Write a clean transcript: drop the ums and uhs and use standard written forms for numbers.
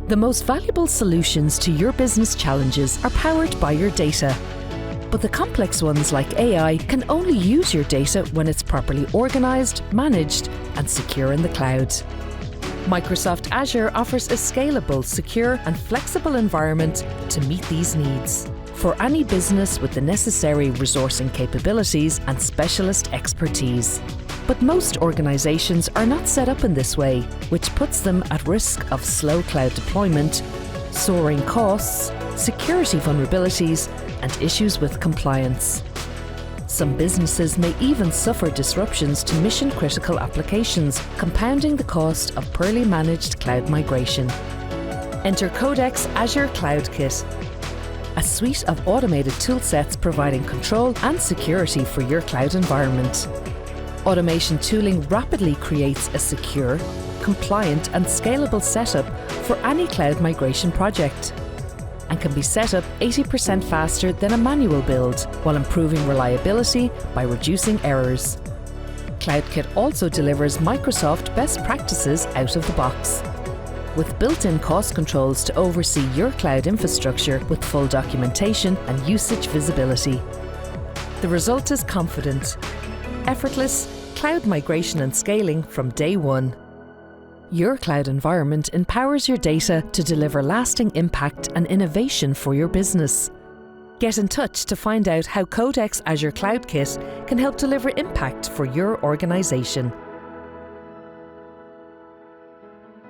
The most valuable solutions to your business challenges are powered by your data. But the complex ones like AI can only use your data when it's properly organised, managed and secure in the cloud. Microsoft Azure offers a scalable, secure and flexible environment to meet these needs for any business with the necessary resourcing capabilities and specialist expertise. But most organisations are not set up in this way, which puts them at risk of slow cloud deployment, soaring costs, security vulnerabilities and issues with compliance. Some businesses may even suffer disruptions to mission-critical applications, compounding the cost of poorly managed cloud migration. Enter Codec's Azure Cloud Kit, a suite of automated toolsets providing control and security for your cloud environment. Automation tooling rapidly creates a secure, compliant and scalable setup for any cloud migration project, and can be set up 80% faster than a manual build, while improving reliability by reducing errors. CloudKit also delivers Microsoft best practices out of the box, with built-in cost controls to oversee your cloud infrastructure with full documentation and usage visibility. The result is confident, effortless cloud migration and scaling from day one. Your cloud environment empowers your data to deliver lasting impact and innovation for your business. Get in touch to find out how Codec's Azure Cloud Kit can help deliver impact for your organisation.